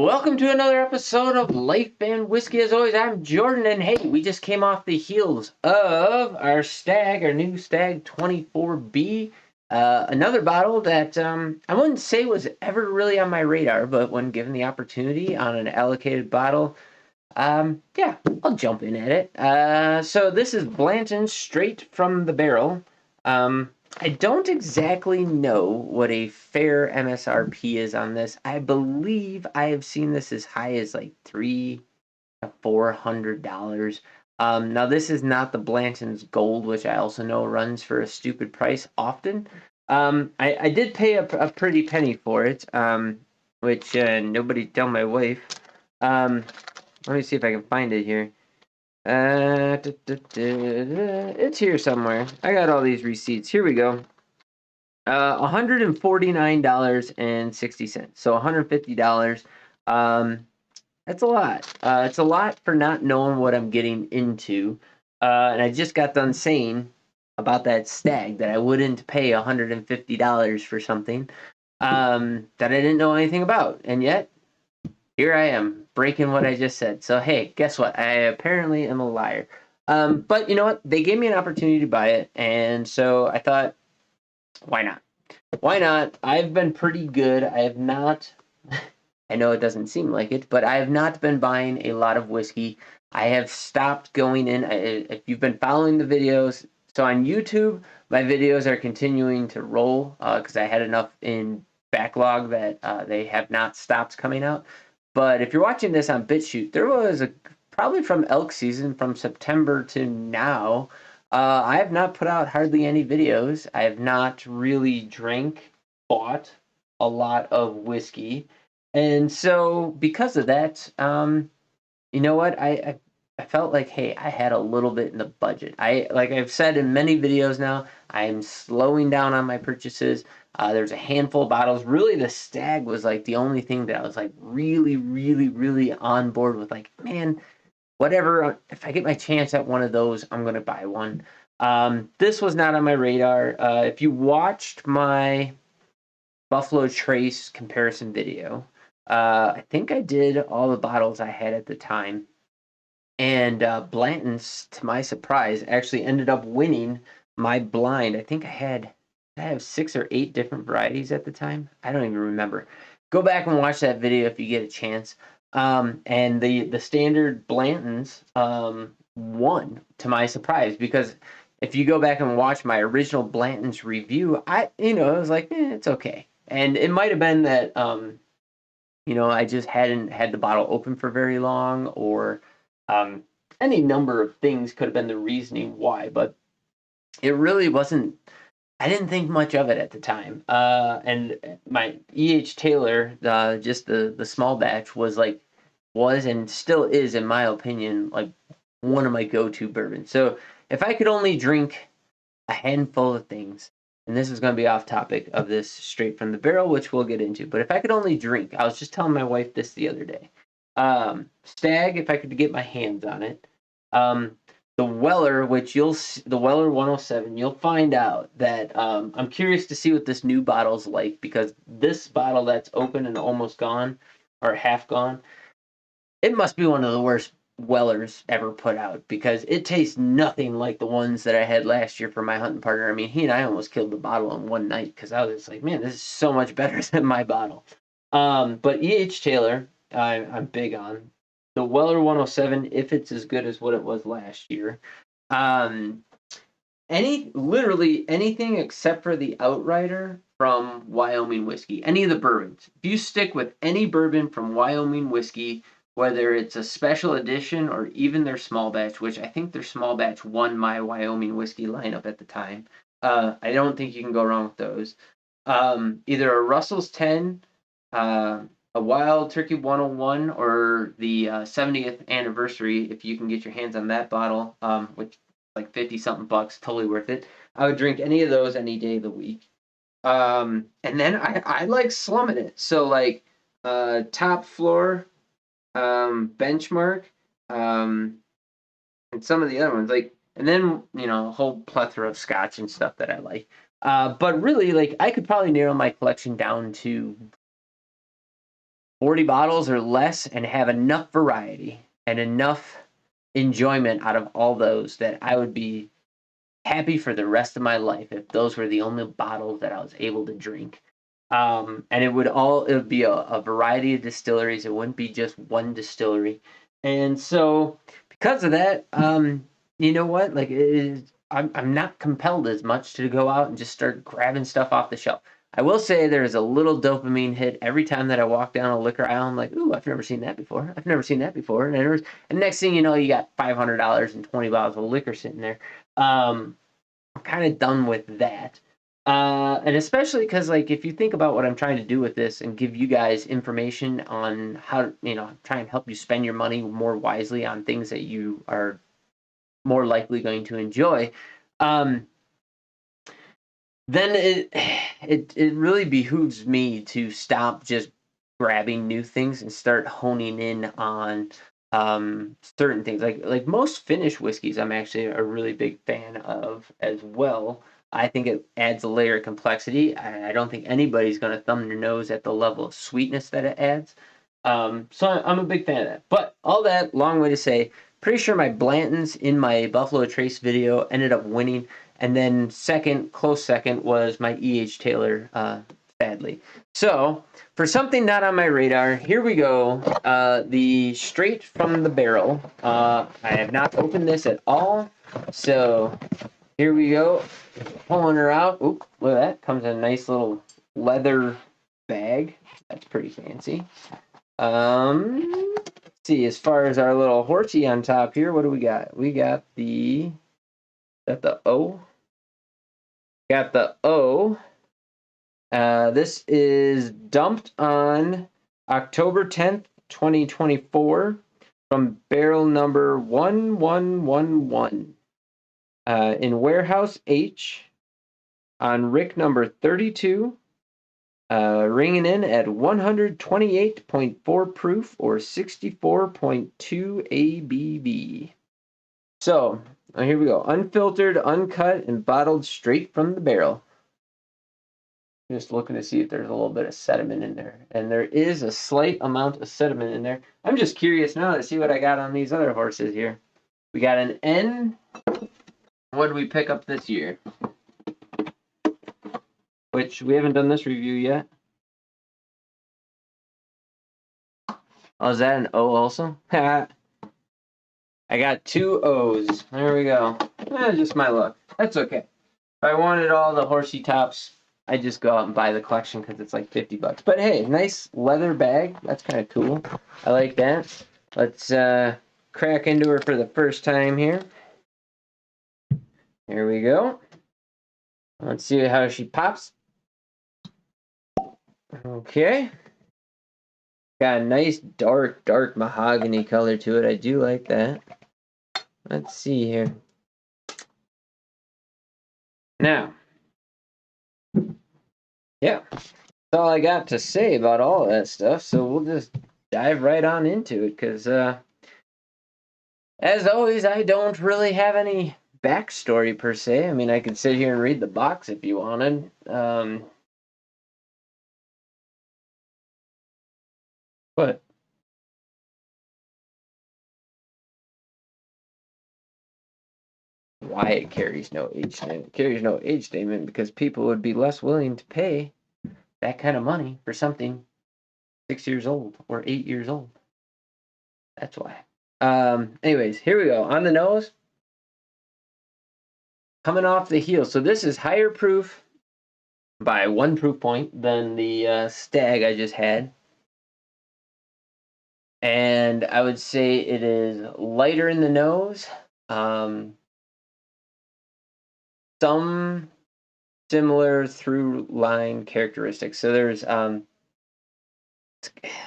Welcome to another episode of Life and Whiskey. As always, I'm Jordan, and hey, we just came off the heels of our new Stag 24B. Another bottle that I wouldn't say was ever really on my radar, but when given the opportunity on an allocated bottle, yeah, I'll jump in at it. So this is Blanton straight from the barrel. I don't exactly know what a fair MSRP is on this. I believe I have seen this as high as like $300 to $400. Now this is not the Blanton's Gold, which I also know runs for a stupid price often. I did pay a pretty penny for it, which nobody tell my wife. Let me see if I can find it here. It's here somewhere. I got all these receipts. Here we go. $149.60. So $150. That's a lot. It's a lot for not knowing what I'm getting into. And I just got done saying about that stag that I wouldn't pay $150 for something that I didn't know anything about. And yet, here I am breaking what I just said. So, hey, guess what? I apparently am a liar. But you know what? They gave me an opportunity to buy it. And so I thought, why not? Why not? I've been pretty good. I have not, I know it doesn't seem like it, but I have not been buying a lot of whiskey. I have stopped going in. If you've been following the videos, so on YouTube, my videos are continuing to roll because I had enough in backlog that they have not stopped coming out. But if you're watching this on Bitchute, there was probably from elk season from September to now, I have not put out hardly any videos. I have not really bought a lot of whiskey. And so because of that, you know what? I felt like, hey, I had a little bit in the budget. Like I've said in many videos now, I'm slowing down on my purchases. There's a handful of bottles. Really, the Stag was like the only thing that I was like really, really, really on board with. Like, man, whatever. If I get my chance at one of those, I'm gonna buy one. This was not on my radar. If you watched my Buffalo Trace comparison video, I think I did all the bottles I had at the time. And Blanton's, to my surprise, actually ended up winning my blind. I think I have 6 or 8 different varieties at the time. I don't even remember. Go back and watch that video if you get a chance. And the standard Blanton's won, to my surprise, because if you go back and watch my original Blanton's review, I was like, it's okay. And it might have been that I just hadn't had the bottle open for very long, or any number of things could have been the reasoning why, but it really wasn't. I didn't think much of it at the time. And my E.H. Taylor, just the small batch, was and still is, in my opinion, like one of my go-to bourbons. So if I could only drink a handful of things, and this is going to be off topic of this straight from the barrel, which we'll get into, but if I could only drink, I was just telling my wife this the other day. Stag, if I could get my hands on it. The Weller, the Weller 107, you'll find out that I'm curious to see what this new bottle's like, because this bottle that's open and almost gone, or half gone, it must be one of the worst Wellers ever put out, because it tastes nothing like the ones that I had last year for my hunting partner. I mean, he and I almost killed the bottle in one night because I was just like, man, this is so much better than my bottle. But E.H. Taylor, I'm big on. The Weller 107, if it's as good as what it was last year. Literally anything except for the Outrider from Wyoming Whiskey. Any of the bourbons. If you stick with any bourbon from Wyoming Whiskey, whether it's a special edition or even their small batch, which I think their small batch won my Wyoming Whiskey lineup at the time. I don't think you can go wrong with those. Either a Russell's 10, a Wild Turkey 101, or the 70th anniversary, if you can get your hands on that bottle, which like 50 something bucks, totally worth it. I would drink any of those any day of the week. And then I like slumming it. So like Top Floor, Benchmark, and some of the other ones, and then a whole plethora of scotch and stuff that I like. But really, like, I could probably narrow my collection down to 40 bottles or less and have enough variety and enough enjoyment out of all those that I would be happy for the rest of my life if those were the only bottles that I was able to drink. And it would be a variety of distilleries. It wouldn't be just one distillery. And so because of that, you know what? Like I'm not compelled as much to go out and just start grabbing stuff off the shelf. I will say there's a little dopamine hit every time that I walk down a liquor aisle. I'm like, ooh, I've never seen that before. I've never seen that before. And next thing you know, you got $500 and 20 bottles of liquor sitting there. I'm kind of done with that. And especially because, like, if you think about what I'm trying to do with this and give you guys information on how, try and help you spend your money more wisely on things that you are more likely going to enjoy, um, then it really behooves me to stop just grabbing new things and start honing in on certain things. Like most Finnish whiskeys, I'm actually a really big fan of as well. I think it adds a layer of complexity. I don't think anybody's going to thumb their nose at the level of sweetness that it adds. So I'm a big fan of that. But all that, long way to say, pretty sure my Blantons in my Buffalo Trace video ended up winning. And then close second, was my E.H. Taylor, sadly. So, for something not on my radar, here we go. The straight from the barrel. I have not opened this at all. So, here we go. Pulling her out. Oop, look at that. Comes in a nice little leather bag. That's pretty fancy. Let's see, as far as our little horsey on top here, what do we got? We got the... Is that the O? Got the O. This is dumped on October 10th, 2024 from barrel number 1111 in Warehouse H on Rick number 32, ringing in at 128.4 proof or 64.2 ABV. So, here we go. Unfiltered, uncut, and bottled straight from the barrel. Just looking to see if there's a little bit of sediment in there. And there is a slight amount of sediment in there. I'm just curious now to see what I got on these other horses here. We got an N. What did we pick up this year? Which we haven't done this review yet. Oh, is that an O also? I got two O's. There we go. Just my luck. That's okay. If I wanted all the horsey tops, I just go out and buy the collection because it's like $50. But hey, nice leather bag. That's kind of cool. I like that. Let's crack into her for the first time here. Here we go. Let's see how she pops. Okay. Got a nice dark mahogany color to it. I do like that. Let's see here. Now, yeah, that's all I got to say about all that stuff. So we'll just dive right on into it because, as always, I don't really have any backstory per se. I mean, I could sit here and read the box if you wanted. But why it carries no age statement? It carries no age statement because people would be less willing to pay that kind of money for something 6 years old or 8 years old. That's why. Anyways, here we go. On the nose, coming off the heel. So this is higher proof by 1 proof point than the stag I just had. And I would say it is lighter in the nose. Some similar through line characteristics. So there's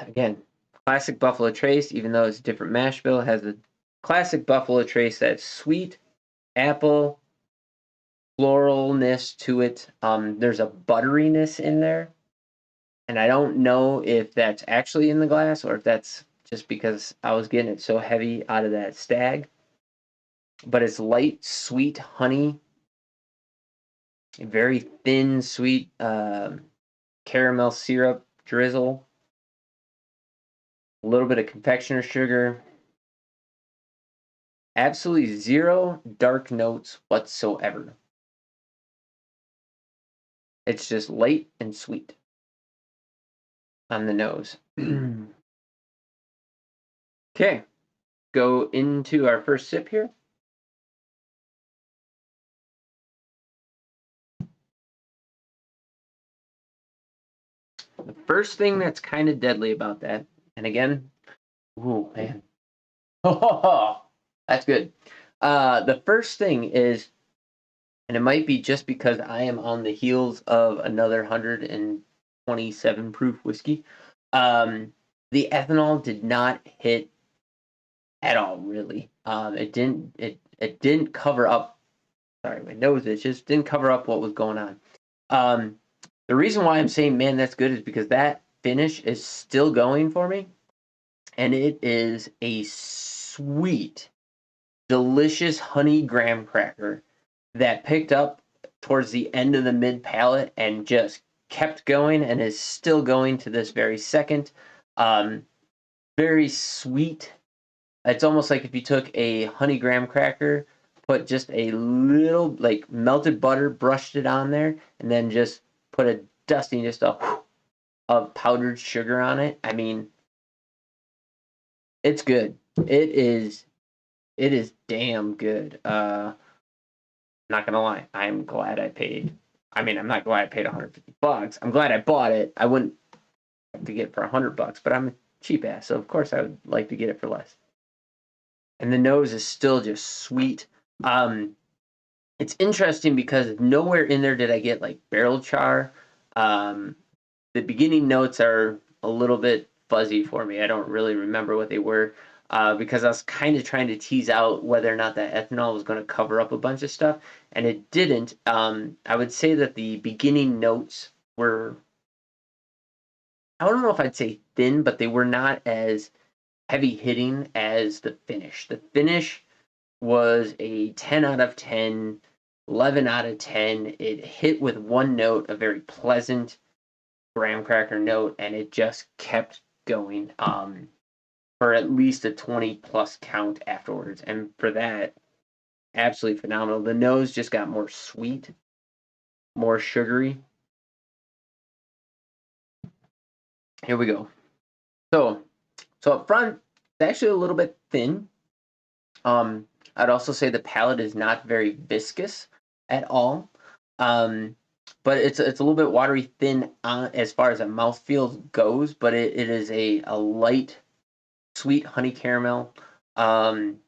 again, classic Buffalo Trace, even though it's a different mash bill, has a classic Buffalo Trace that's sweet, apple, floralness to it. There's a butteriness in there. And I don't know if that's actually in the glass or if that's just because I was getting it so heavy out of that stag. But it's light, sweet honey. Very thin, sweet caramel syrup drizzle. a little bit of confectioner sugar. Absolutely zero dark notes whatsoever. It's just light and sweet on the nose. Okay, go into our first sip here. The first thing that's kind of deadly about that, and again, ooh, man. Oh, that's good. The first thing is, and it might be just because I am on the heels of another 127 proof whiskey. The ethanol did not hit at all, really. It didn't cover up. Sorry, my nose itches. Didn't cover up what was going on. Um, the reason why I'm saying, man, that's good is because that finish is still going for me, and it is a sweet, delicious honey graham cracker that picked up towards the end of the mid palate and just kept going and is still going to this very second. Um, very sweet. It's almost like if you took a honey graham cracker, put just a little like melted butter, brushed it on there, and then just put a dusting just of powdered sugar on it. I mean, it's good. It is damn good. Not gonna lie, I'm glad I paid. I mean, I'm not glad I paid $150. I'm glad I bought it. I wouldn't have to get it for $100, but I'm a cheap ass, so of course I would like to get it for less. And the nose is still just sweet. It's interesting because nowhere in there did I get like barrel char. Um, the beginning notes are a little bit fuzzy for me. I don't really remember what they were because I was kind of trying to tease out whether or not that ethanol was going to cover up a bunch of stuff, and it didn't. I would say that the beginning notes were, I don't know if I'd say thin, but they were not as heavy hitting as the finish. The finish was a 10 out of 10, 11 out of 10. It hit with one note, a very pleasant graham cracker note, and it just kept going for at least a 20 plus count afterwards. And for that, absolutely phenomenal. The nose just got more sweet, more sugary. Here we go. So up front, it's actually a little bit thin. I'd also say the palate is not very viscous at all. Um, but it's a little bit watery thin as far as a mouthfeel goes, but it is a light, sweet honey caramel. Um,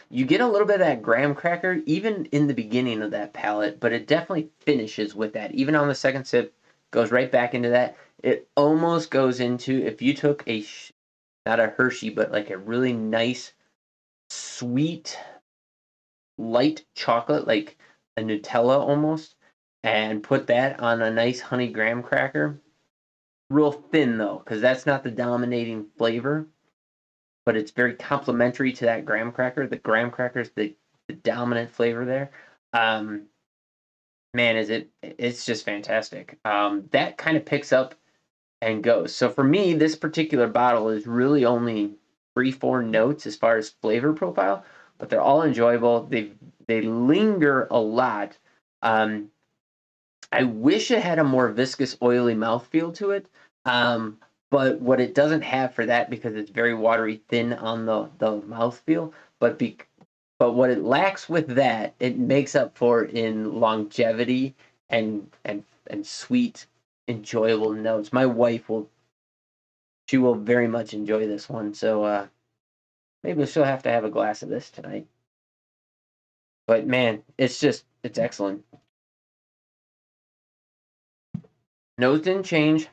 you get a little bit of that graham cracker even in the beginning of that palate, but it definitely finishes with that. Even on the second sip, goes right back into that. It almost goes into if you took not a Hershey, but like a really nice, sweet, light chocolate, like a Nutella almost, and put that on a nice honey graham cracker. Real thin though, because that's not the dominating flavor, but it's very complementary to that graham cracker. The graham cracker is the dominant flavor there. Um, man, it's just fantastic. That kind of picks up and goes. So for me, this particular bottle is really only 3, 4 notes as far as flavor profile, but they're all enjoyable. They linger a lot. Um, I wish it had a more viscous, oily mouthfeel to it. But what it doesn't have for that because it's very watery thin on the mouthfeel, but but what it lacks with that, it makes up for in longevity and sweet, enjoyable notes. My wife will she will very much enjoy this one, so maybe she'll have to have a glass of this tonight. But man, it's excellent. Nose didn't change.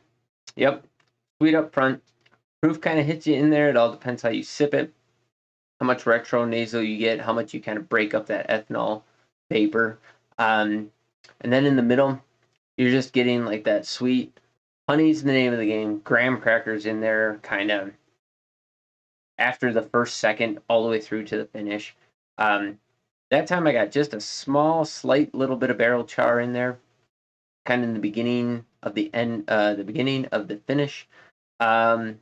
Yep, sweet up front. Proof kind of hits you in there. It all depends how you sip it, how much retro nasal you get, how much you kind of break up that ethanol vapor. And then in the middle, you're just getting like that sweet honey's the name of the game. Graham crackers in there, kind of after the first second, all the way through to the finish. Um, that time I got just a small, slight little bit of barrel char in there, kind of in the beginning of the beginning of the finish. Um,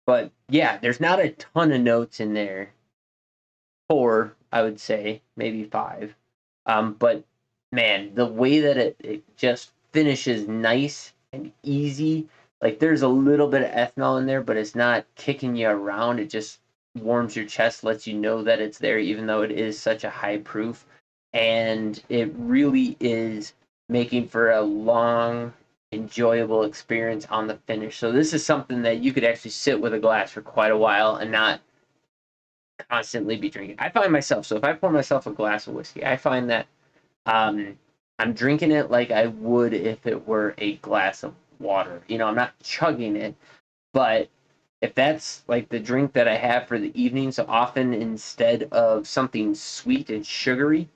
But yeah, there's not a ton of notes in there. 4, I would say, maybe 5. But man, the way that it just finishes nice and easy, like there's a little bit of ethanol in there, but it's not kicking you around. It just warms your chest, lets you know that it's there, even though it is such a high proof. And it really is making for a long, enjoyable experience on the finish. So this is something that you could actually sit with a glass for quite a while and not constantly be drinking. I find myself, so if I pour myself a glass of whiskey, I find that I'm drinking it like I would if it were a glass of water. You know, I'm not chugging it, but if that's like the drink that I have for the evening, so often instead of something sweet and sugary,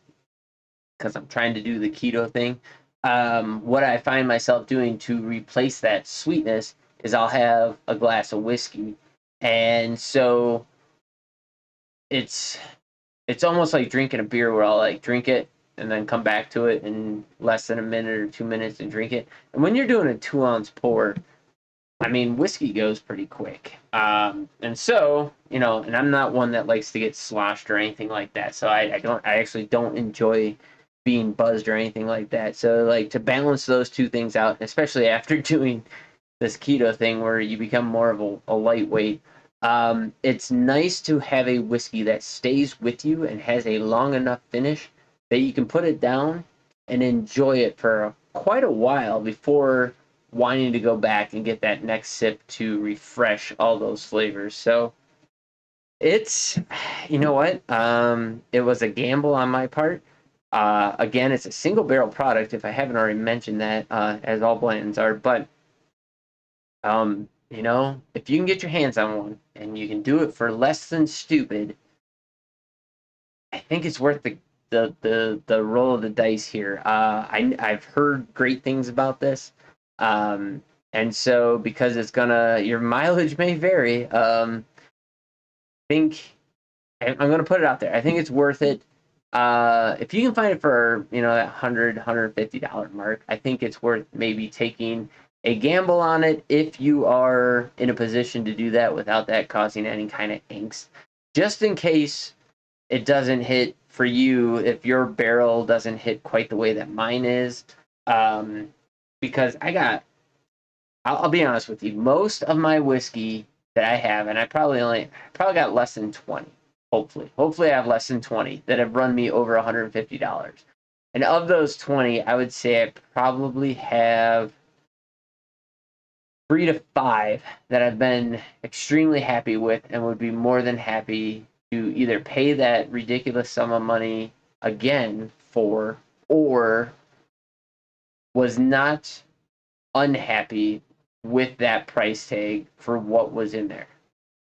because I'm trying to do the keto thing, what I find myself doing to replace that sweetness is I'll have a glass of whiskey. And so it's it's almost like drinking a beer where I'll like drink it and then come back to it in less than a minute or 2 minutes and drink it. And when you're doing a 2 ounce pour, I mean, whiskey goes pretty quick. And so, you know, and I'm not one that likes to get sloshed or anything like that. So I actually don't enjoy being buzzed or anything like that. So like to balance those two things out, especially after doing this keto thing where you become more of a lightweight. It's nice to have a whiskey that stays with you and has a long enough finish that you can put it down and enjoy it for quite a while before wanting to go back and get that next sip to refresh all those flavors. So it's, you know what? It was a gamble on my part. Again, it's a single barrel product, if I haven't already mentioned that, as all Blantons are, but you know, if you can get your hands on one and you can do it for less than stupid, I think it's worth the roll of the dice here. I've heard great things about this, and so because it's gonna your mileage may vary. Think I'm gonna put it out there. I think it's worth it. If you can find it for that $150 mark, I think it's worth maybe taking a gamble on it if you are in a position to do that without that causing any kind of angst. Just in case it doesn't hit for you, if your barrel doesn't hit quite the way that mine is, because I'll be honest with you, most of my whiskey that I have, and I probably got less than 20. Hopefully I have less than 20 that have run me over $150. And of those 20, I would say I probably have 3 to 5 that I've been extremely happy with and would be more than happy to either pay that ridiculous sum of money again for, or was not unhappy with that price tag for what was in there.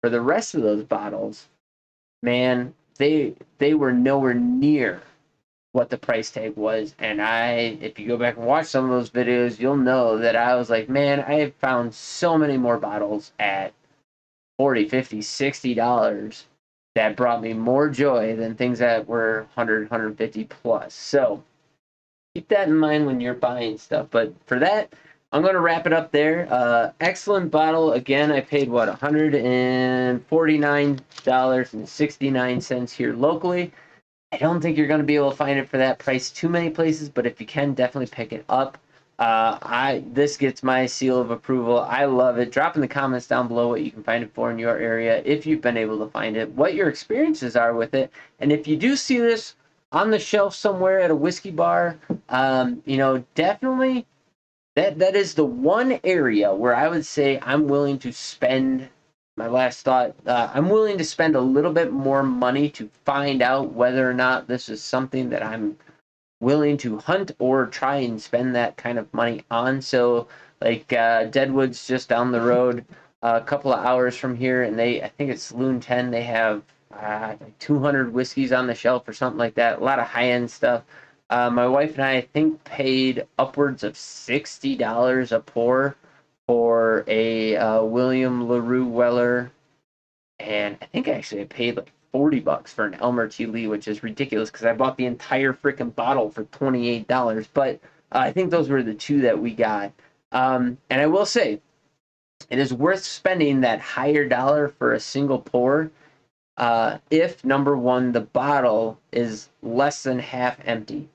For the rest of those bottles, man, they were nowhere near what the price tag was. And if you go back and watch some of those videos, you'll know that I was like, man, I have found so many more bottles at 40, 50, $60 that brought me more joy than things that were 100, 150 plus. So keep that in mind when you're buying stuff. But for that, I'm going to wrap it up there. Excellent bottle. Again, I paid what, $149.69 here locally. I don't think you're going to be able to find it for that price too many places, but if you can, definitely pick it up. This gets my seal of approval. I love it. Drop in the comments down below what you can find it for in your area, if you've been able to find it, what your experiences are with it, and if you do see this on the shelf somewhere at a whiskey bar, definitely that is the one area where I would say I'm willing to spend my last thought. I'm willing to spend a little bit more money to find out whether or not this is something that I'm willing to hunt or try and spend that kind of money on. So, like Deadwood's just down the road, a couple of hours from here, and I think it's Saloon 10. They have like 200 whiskeys on the shelf or something like that. A lot of high end stuff. My wife and I think, paid upwards of $60 a pour for a William LaRue Weller, and I think actually I paid like $40 for an Elmer T. Lee, which is ridiculous because I bought the entire freaking bottle for $28. But I think those were the two that we got. And I will say, it is worth spending that higher dollar for a single pour if, number one, the bottle is less than half empty.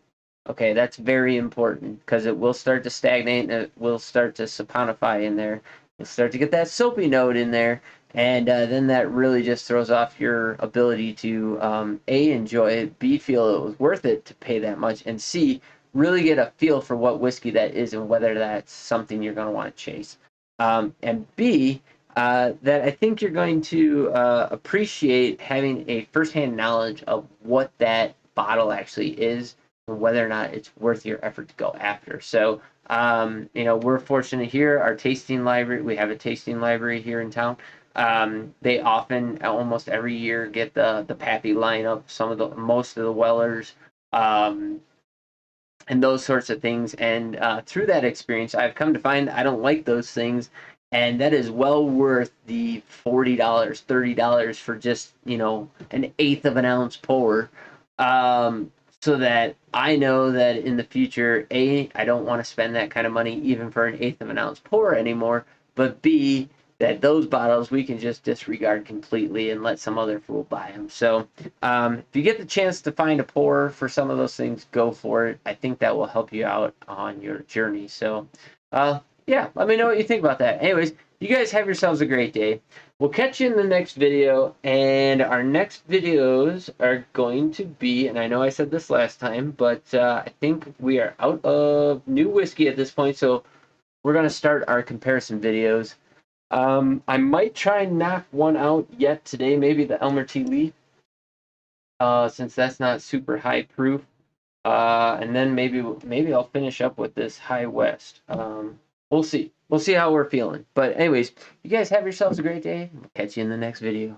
Okay, that's very important because it will start to stagnate and it will start to saponify in there. You'll start to get that soapy note in there, and then that really just throws off your ability to A, enjoy it, B, feel it was worth it to pay that much, and C, really get a feel for what whiskey that is and whether that's something you're going to want to chase. And B, that I think you're going to appreciate having a firsthand knowledge of what that bottle actually is and whether or not it's worth your effort to go after. So, we're fortunate here. Our tasting library, we have a tasting library here in town. They often, almost every year, get the Pappy lineup, most of the Wellers, um, and those sorts of things. And through that experience, I've come to find I don't like those things, and that is well worth the $40, $30 for just an eighth of an ounce pour. So that I know that in the future, A, I don't want to spend that kind of money even for an eighth of an ounce pour anymore, but B, that those bottles we can just disregard completely and let some other fool buy them. So if you get the chance to find a pour for some of those things, go for it. I think that will help you out on your journey. So yeah, let me know what you think about that. Anyways, you guys have yourselves a great day. We'll catch you in the next video, and our next videos are going to be, and I know I said this last time, but I think we are out of new whiskey at this point, so we're going to start our comparison videos. I might try and knock one out yet today, maybe the Elmer T. Lee, since that's not super high proof. And then maybe I'll finish up with this High West. We'll see. We'll see how we're feeling. But anyways, you guys have yourselves a great day. We'll catch you in the next video.